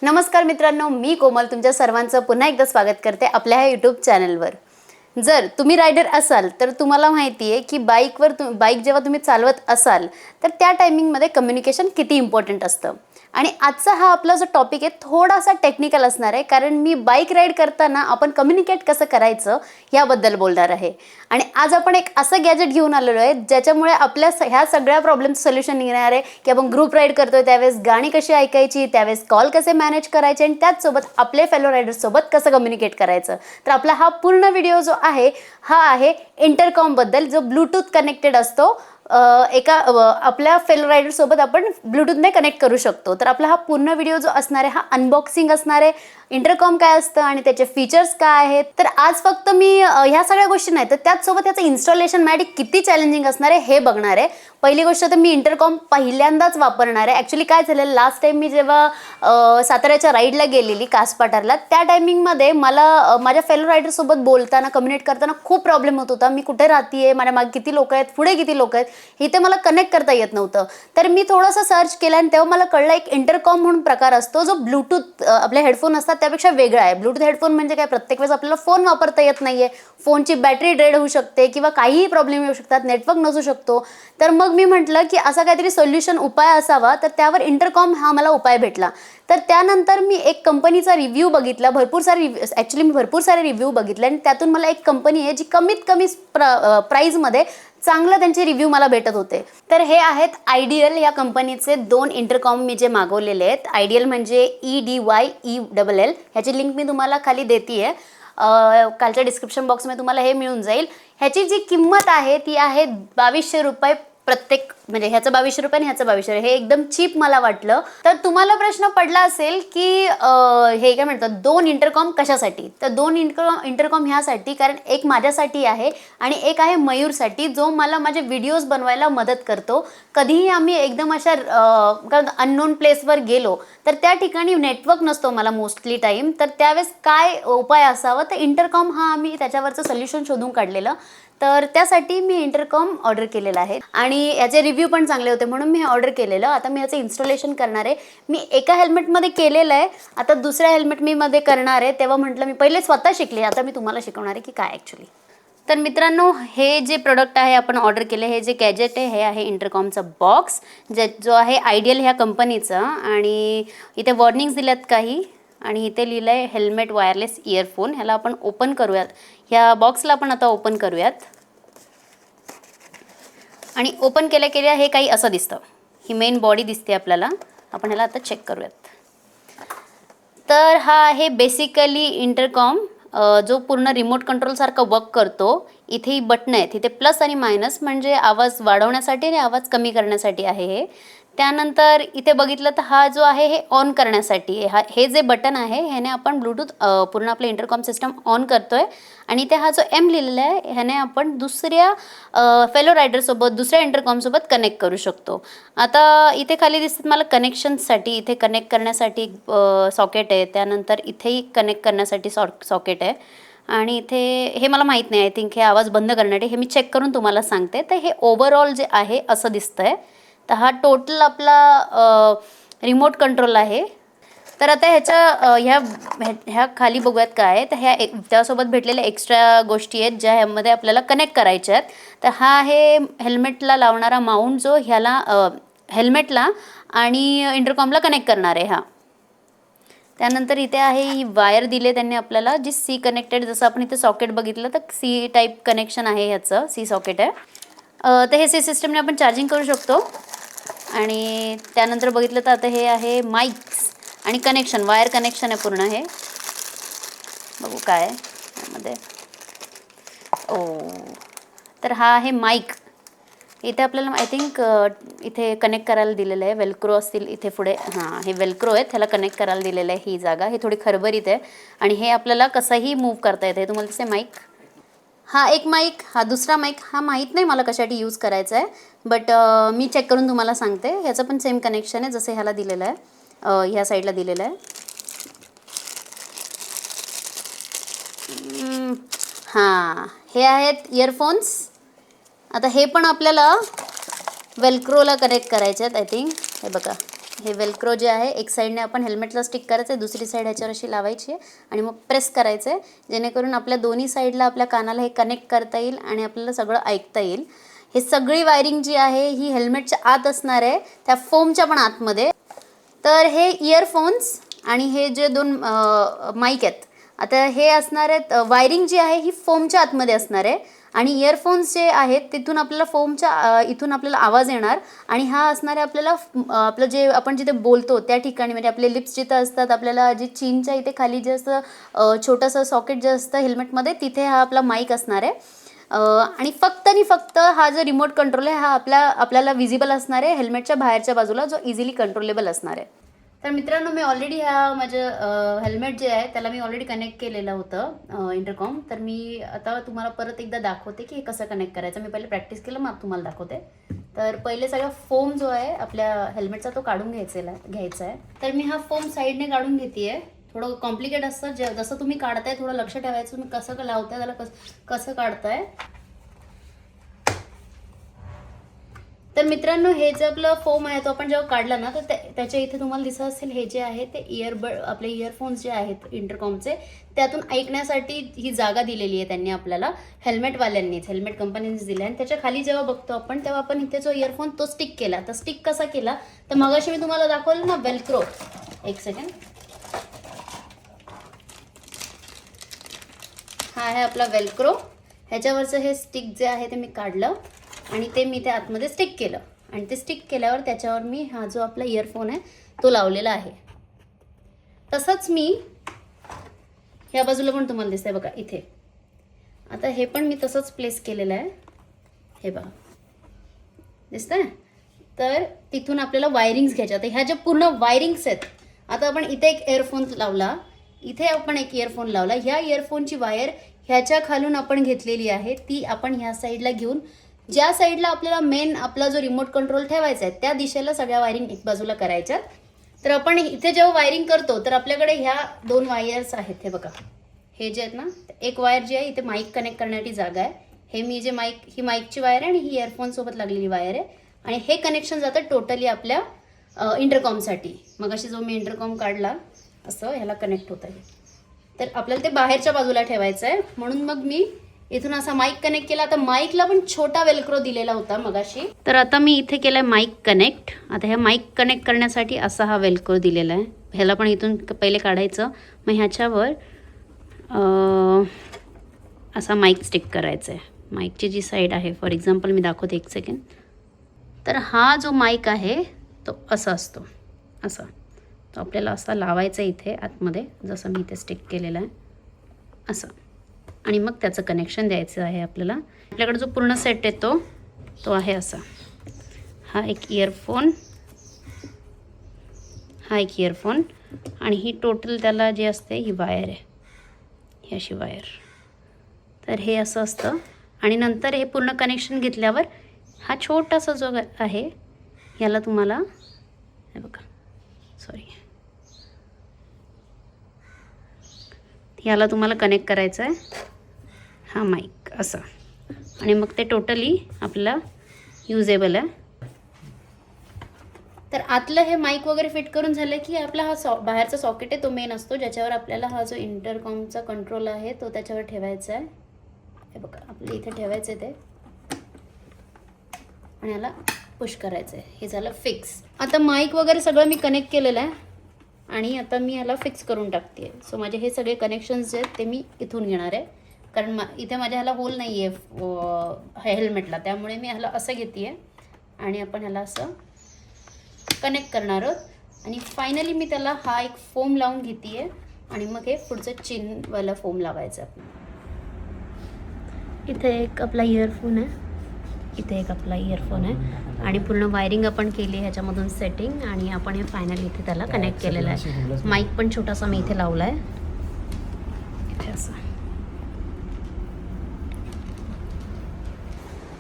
नमस्कार मित्रांनो, मी कोमल तुमच्या सर्वांचं पुन्हा एकदा स्वागत करते आपल्या ह्या यूट्यूब चॅनलवर। जर तुम्ही रायडर असाल तर तुम्हाला माहिती आहे की बाईक जेव्हा तुम्ही चालवत असाल तर त्या टायमिंगमध्ये कम्युनिकेशन किती इम्पॉर्टंट असतं। आणि आजचा हा आपला जो टॉपिक आहे थोडासा टेक्निकल असणार आहे, कारण मी बाईक राईड करताना आपण कम्युनिकेट कसं करायचं याबद्दल बोलणार आहे। आणि आज आपण एक असं गॅजेट घेऊन आलेलो आहे ज्याच्यामुळे आपल्या ह्या सगळ्या प्रॉब्लेमचं सोल्युशन निघणार आहे की आपण ग्रुप राईड करतोय त्यावेळेस गाणी कशी ऐकायची, त्यावेळेस कॉल कसे मॅनेज करायचे आणि त्याचसोबत आपले फेलो रायडर्ससोबत कसं कम्युनिकेट करायचं। तर आपला हा पूर्ण व्हिडिओ जो आहे हा आहे इंटरकॉम बद्दल, जो ब्लूटूथ कनेक्टेड असतो। आपल्या फेलो रायडर सोबत आपण ब्लूटूथने कनेक्ट करू शकतो। तर आपला हा पूर्ण व्हिडिओ जो असणार आहे हा अनबॉक्सिंग असणार आहे, इंटरकॉम काय असतं आणि त्याचे फीचर्स काय आहेत। तर आज फक्त मी ह्या सगळ्या गोष्टी नाही तर त्याचसोबत याचं इन्स्टॉलेशन मॅडी किती चॅलेंजिंग असणार आहे हे बघणार आहे। पहिली गोष्ट तर मी इंटरकॉम पहिल्यांदाच वापरणार आहे। ॲक्च्युली काय झालं, लास्ट टाइम मी जेव्हा साताऱ्याच्या राईडला गेलेली कासपाटारला, त्या टायमिंगमध्ये मला माझ्या फेलो रायडरसोबत बोलताना कम्युनिकेट करताना खूप प्रॉब्लेम होत होता। मी कुठे राहतीये, माझ्या मागे किती लोक आहेत, पुढे किती लोक आहेत, इथे मला कनेक्ट करता येत नव्हतं। तर मी थोडंसं सर्च केलं आणि तेव्हा मला कळलं एक इंटरकॉम म्हणून प्रकार असतो जो ब्लूटूथ आपले हेडफोन असतात त्यापेक्षा वेगळा आहे। ब्लूटूथ हेडफोन म्हणजे काय, प्रत्येक वेळेस आपल्याला फोन वापरता येत नाहीये, फोनची बॅटरी डेड होऊ शकते किंवा काहीही प्रॉब्लेम येऊ शकतात, नेटवर्क नसू शकतो। तर मग मी म्हटलं की असा काहीतरी सोल्युशन उपाय असावा, तर त्यावर इंटरकॉम हा मला उपाय भेटला। तर त्यानंतर मी एक कंपनीचा रिव्ह्यू बघितला, मी भरपूर सारे रिव्ह्यू बघितले आणि त्यातून मला एक कंपनी आहे जी कमीत कमी प्राईजमध्ये चांगलं त्यांचे रिव्ह्यू मला भेटत होते। तर हे आहेत आयडियल या कंपनीचे दोन इंटरकॉम मी जे मागवलेले आहेत। आयडियल म्हणजे EDYELL, ह्याची लिंक मी तुम्हाला खाली देते, कालच्या डिस्क्रिप्शन बॉक्समध्ये तुम्हाला हे मिळून जाईल। ह्याची जी किंमत आहे ती आहे 2200 रुपये प्रत्येक, म्हणजे ह्याचं 2200 रुपये आणि ह्याचं 2200, हे एकदम चीप मला वाटलं। तर तुम्हाला प्रश्न पडला असेल की हे काय म्हणतात दोन इंटरकॉम कशासाठी, तर दोन इंटरकॉम ह्यासाठी कारण एक माझ्यासाठी आहे आणि एक आहे मयूरसाठी, जो मला माझे व्हिडिओज बनवायला मदत करतो। कधीही आम्ही एकदम अशा अननोन प्लेसवर गेलो तर त्या ठिकाणी नेटवर्क नसतो मला मोस्टली टाईम, तर त्यावेळेस काय उपाय असावा, तर इंटरकॉम हा आम्ही त्याच्यावरचं सोल्युशन शोधून काढलेलं। तर त्यासाठी मी इंटरकॉम ऑर्डर केलेला आहे आणि याचे रिव्ह्यू पण चांगले होते म्हणून मी ऑर्डर केलेलं। आता मी याचं इन्स्टॉलेशन करणार आहे। मी एका हेल्मेटमध्ये केलेलं आहे, आता दुसऱ्या हेल्मेट मध्ये करणार आहे। तेव्हा म्हटलं मी पहिले स्वतः शिकले, आता मी तुम्हाला शिकवणार आहे की काय ॲक्च्युली। तर मित्रांनो, हे जे प्रोडक्ट आहे आपण ऑर्डर केले, हे जे गॅजेट आहे हे आहे इंटरकॉमचा बॉक्स, जो आहे आयडियल ह्या कंपनीचा। आणि इथे वॉर्निंग्स दिल्यात काही, आणि इथे लिहिलं आहे हेल्मेट वायरलेस इयरफोन। ह्याला आपण ओपन करूयात, ह्या बॉक्सला आपण आता ओपन करूयात। आणि ओपन केल्या हे काही असं दिसतं, ही मेन बॉडी दिसते आपल्याला। आपण ह्याला आता चेक करूयात। तर हा आहे बेसिकली इंटरकॉम, जो पूर्ण रिमोट कंट्रोल सारखा वर्क करतो। इथे बटन आहेत, इथे प्लस आणि मायनस म्हणजे आवाज वाढवण्यासाठी आणि आवाज कमी करण्यासाठी आहे हे। त्यानंतर इथे बघितलं तर हा जो आहे हे ऑन करण्यासाठी, हे जे बटन आहे ह्याने आपण ब्लूटूथ पूर्ण आपलं इंटरकॉम सिस्टम ऑन करतोय। आणि इथे हा जो M लिहिलेला आहे ह्याने आपण दुसऱ्या फेलो रायडरसोबत दुसऱ्या इंटरकॉमसोबत कनेक्ट करू शकतो। आता इथे खाली दिसतात मला कनेक्शनसाठी, इथे कनेक्ट करण्यासाठी सॉकेट आहे, त्यानंतर इथेही कनेक्ट करण्यासाठी सॉकेट आहे, आणि इथे हे मला माहीत नाही, आय थिंक हे आवाज बंद करण्यासाठी, हे मी चेक करून तुम्हाला सांगते। तर हे ओव्हरऑल जे आहे असं दिसतंय। तर हा टोटल आपला रिमोट कंट्रोल आहे। तर आता ह्या खाली बघूयात काय आहे, तर त्यासोबत भेटलेल्या एक्स्ट्रा गोष्टी आहेत ज्या ह्यामध्ये आपल्याला कनेक्ट करायच्या आहेत। तर हा आहे हेल्मेटला लावणारा माउंट, जो ह्याला हेल्मेटला आणि इंटरकॉमला कनेक्ट करणार आहे हा। त्यानंतर इथे आहे ही वायर दिली त्यांनी आपल्याला, जी C कनेक्टेड, जसं आपण इथे सॉकेट बघितलं तर C टाईप कनेक्शन आहे ह्याचं, C सॉकेट आहे। तर हे C सिस्टमने आपण चार्जिंग करू शकतो। आणि त्यानंतर बघितलं तर आता हे आहे माईक्स आणि कनेक्शन, वायर कनेक्शन आहे पूर्ण हे। बघू काय आहे यामध्ये, तर हा आहे माईक। इथे आपल्याला आय थिंक इथे कनेक्ट करायला दिलेलं आहे, वेलक्रो असतील इथे पुढे, हां हे वेलक्रो आहे, त्याला कनेक्ट करायला दिलेलं आहे ही जागा। हे थोडी खरबरीत आहे आणि हे आपल्याला कसंही मूव्ह करता येतं। तुम्हाला दिसते माईक, हा एक माईक, हा दुसरा माईक, हा माहीत नाही मला कशासाठी यूज करायचा आहे, बट मी चेक करून तुम्हाला सांगते। ह्याचं पण सेम कनेक्शन आहे जसं ह्याला दिलेलं आहे, ह्या साईडला दिलेलं आहे। हां हे आहेत इयरफोन्स। आता हे पण आपल्याला वेलक्रोला कनेक्ट करायचे आहेत आय थिंक, हे बघा हे वेल्क्रो जे आहे एक साईडने आपण हेल्मेटला स्टिक करायचं आहे, दुसरी साईड ह्याच्यावर अशी लावायची आहे आणि मग प्रेस करायचं आहे, जेणेकरून आपल्या दोन्ही साईडला आपल्या कानाला हे कनेक्ट करता येईल आणि आपल्याला सगळं ऐकता येईल. हे सगळी वायरिंग जी आहे ही हेल्मेटच्या आत असणार आहे, त्या फोमच्या पण आतमध्ये. तर हे इयरफोन्स आणि हे जे 2 माईक आहेत, आता हे असणार आहेत, वायरिंग जी आहे ही फोमच्या आतमध्ये असणार आहे आणि इयरफोन्स जे आहेत तिथून आपल्याला फोमच्या इथून आपल्याला आवाज येणार आणि हा असणार आहे आपल्याला आपलं जे आपण जिथे बोलतो त्या ठिकाणी, म्हणजे आपले लिप्स जिथं असतात, आपल्याला जे चीनच्या इथे खाली जे असं छोटंसं सॉकेट जे असतं हेल्मेटमध्ये, तिथे हा आपला माईक असणार आहे. आणि फक्त हा जो रिमोट कंट्रोल आहे हा आपल्याला विजिबल असणार आहे हेल्मेटच्या बाहेरच्या बाजूला, जो इझिली कंट्रोलेबल असणार आहे. तर मित्रांनो, मी ऑलरेडी माझं हेल्मेट जे आहे त्याला मी ऑलरेडी कनेक्ट केलेलं होतं इंटरकॉम. तर मी आता तुम्हाला परत एकदा दाखवते की हे कसं कनेक्ट करायचं. मी पहिले प्रॅक्टिस केलं, मग तुम्हाला दाखवते. तर पहिले सगळा फोम जो आहे आपल्या हेल्मेटचा तो काढून घ्यायचा आहे. तर मी हा फोम साईडने काढून घेते आहे. थोडं कॉम्प्लिकेट असतं, जसं तुम्ही काढताय थोडं लक्ष ठेवायचं, तुम्ही कसं लावताय त्याला, कसं काढताय. तर मित्रांनो, हे जे आपलं फोम आहे तो आपण जेव्हा काढला ना, तर त्याच्या इथे तुम्हाला दिसत असेल हे जे आहे ते आपले इयरफोन्स जे आहेत इंटरकॉमचे, त्यातून ऐकण्यासाठी ही जागा दिलेली आहे त्यांनी आपल्याला, हेल्मेट कंपनीनेच दिली. आणि त्याच्या खाली जेव्हा बघतो आपण तेव्हा आपण इथे जो इयरफोन तो स्टिक केला. तर स्टिक कसा केला, तर मगाशी मी तुम्हाला दाखवलं ना वेल्क्रो. एक सेकंड. हा आहे आपला वेल्क्रो. ह्याच्यावरचं हे स्टिक जे आहे ते मी काढलं आणि ते मी त्या आतमध्ये स्टिक केलं आणि ते स्टिक केल्यावर त्याच्यावर मी हा जो आपला इयरफोन आहे तो लावलेला आहे. तसंच मी ह्या बाजूला पण तुम्हाला दिसतंय बघा इथे. आता हे पण मी तसंच प्लेस केलेलं आहे, हे बघा दिसतंय. तर तिथून आपल्याला वायरिंग्स घ्यायच्या. आता ह्या ज्या पूर्ण वायरिंग्स आहेत, आता आपण इथे एक इयरफोन लावला, इथे आपण एक इयरफोन लावला, ह्या इयरफोनची वायर ह्याच्या खालून आपण घेतलेली आहे, ती आपण ह्या साईडला घेऊन ज्या साईडला आपल्याला मेन आपला जो रिमोट कंट्रोल ठेवायचा आहे त्या दिशेला सगळ्या वायरिंग एक बाजूला करायच्या. तर आपण इथे जेव्हा वायरिंग करतो तर आपल्याकडे ह्या 2 वायर्स आहेत, हे बघा हे जे आहेत ना, एक वायर जी आहे इथे माईक कनेक्ट करण्याची जागा आहे. हे मी जे ही माईकची वायर आहे आणि ही इयरफोनसोबत लागलेली वायर आहे आणि हे कनेक्शन जातं टोटली आपल्या इंटरकॉमसाठी. मग अशी जो मी इंटरकॉम काढला असं ह्याला कनेक्ट होत आहे. तर आपल्याला ते बाहेरच्या बाजूला ठेवायचं आहे, म्हणून मग मी इथून असा माईक कनेक्ट केला. आता माईकला पण छोटा वेल्क्रो दिलेला होता मगाशी, तर आता मी इथे केलाय माईक कनेक्ट. आता ह्या माईक कनेक्ट करण्यासाठी असा हा वेल्क्रो दिलेला आहे. ह्याला पण इथून पहिले काढायचं, मग ह्याच्यावर असा माईक स्टिक करायचा आहे. माईकची जी साईड आहे, फॉर एक्झाम्पल मी दाखवते, एक सेकंड. तर हा जो माईक आहे तो असा असतो, असा तो आपल्याला असा लावायचा इथे आतमध्ये, जसं मी इथे स्टिक केलेलं आहे असं. आणि मग त्याचं कनेक्शन द्यायचं आहे आपल्याला. आपल्याकडे जो पूर्ण सेट येतो तो आहे असा. हा एक इयरफोन, हा एक इयरफोन आणि ही टोटल त्याला जे असते ही वायर आहे, ही अशी वायर. तर हे असं असतं आणि नंतर हे पूर्ण कनेक्शन घेतल्यावर हा छोटासा जो आहे ह्याला तुम्हाला, हे बघा सॉरी, ह्याला तुम्हाला कनेक्ट करायचं आहे हा माईक असा. आणि मग ते टोटली आपल्याला युजेबल आहे. तर आतलं हे माईक वगैरे फिट करून झालं की आपला हा बाहेरचा सॉकेट आहे तो मेन असतो, ज्याच्यावर आपल्याला हा जो इंटरकॉमचा कंट्रोल आहे तो त्याच्यावर ठेवायचा आहे. हे बघा आपल्या इथे ठेवायचं आहे ते आणि ह्याला पुश करायचं आहे. हे झालं फिक्स. आता माईक वगैरे सगळं मी कनेक्ट केलेलं आहे आणि आता मी ह्याला फिक्स करून टाकते. सो माझे हे सगळे कनेक्शन्स जे आहेत ते मी इथून घेणार आहे, कारण इथे माझ्या ह्याला होल नाही आहे हेल्मेटला, त्यामुळे मी ह्याला असं घेते आहे आणि आपण ह्याला असं कनेक्ट करणार आहोत. आणि फायनली मी त्याला हा एक फोम लावून घेते आहे आणि मग हे पुढचं चिनवाला फोम लावायचं आहे. इथे एक आपला इयरफोन आहे, इथे एक आपला इयरफोन आहे आणि पूर्ण वायरिंग आपण केली ह्याच्यामधून सेटिंग आणि आपण हे फायनली इथे त्याला कनेक्ट केलेलं आहे. माईक पण छोटासा मी इथे लावला आहे इथे असं.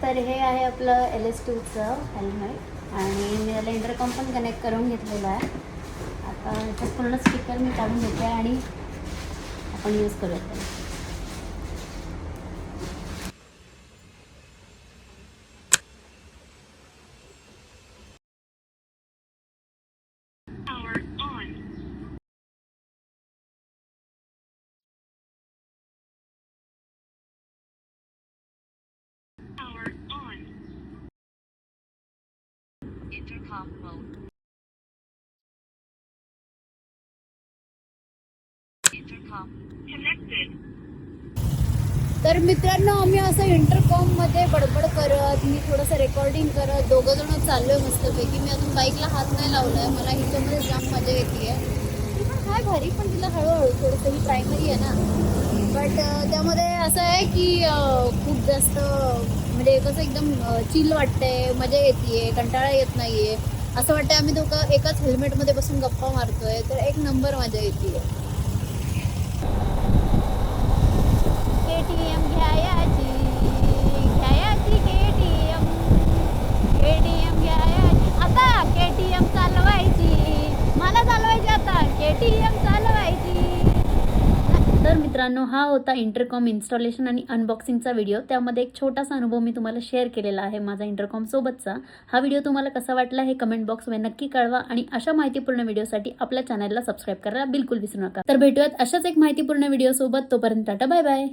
तर हे आहे आपलं LS2चं हेल्मेट आणि मी त्याला इंटरकॉम पण कनेक्ट करून घेतलेलं आहे. आता ह्याचा पूर्ण स्टिकर मी काढून घेते आणि आपण यूज करूया. Intercom mode. Intercom connected. तर मित्रांनो, आम्ही असं इंटरकॉममध्ये बडबड करत, मी थोडंसं रेकॉर्डिंग करत, दोघं जण चाललोय मस्तपैकी. मी अजून बाईकला हात नाही लावलाय, मला हिच्यामध्ये जाम मजा येते. ती पण हाय भारी, पण तिला हळूहळू थोडंसं, ही प्रायमरी आहे ना. बट त्यामध्ये असं आहे की खूप जास्त म्हणजे कसं एकदम चिल वाटतंय, मजा येते, कंटाळा येत नाहीये. असं वाटतं आम्ही दोघं एकाच हेल्मेटमध्ये बसून गप्पा मारतोय, तर एक नंबर मजा येते. KTM घ्यायाची KTM घ्यायाची, आता KTM चालवायची, मला चालवायची, आता KTM चालवायची. तर मित्रांनो, हा होता इंटरकॉम इन्स्टॉलेशन आणि अनबॉक्सिंगचा व्हिडिओ. त्यामध्ये एक छोटासा अनुभव मी तुम्हाला शेअर केलेला आहे माझा इंटरकॉम सोबतचा. हा व्हिडिओ तुम्हाला कसा वाटला हे कमेंट बॉक्समध्ये नक्की कळवा आणि अशा माहितीपूर्ण व्हिडिओसाठी आपल्या चॅनलला सबस्क्राईब करायला बिलकुल विसरू नका. तर भेटूयात अशाच एक माहितीपूर्ण व्हिडिओ सोबत. तोपर्यंत टाटा, बाय बाय.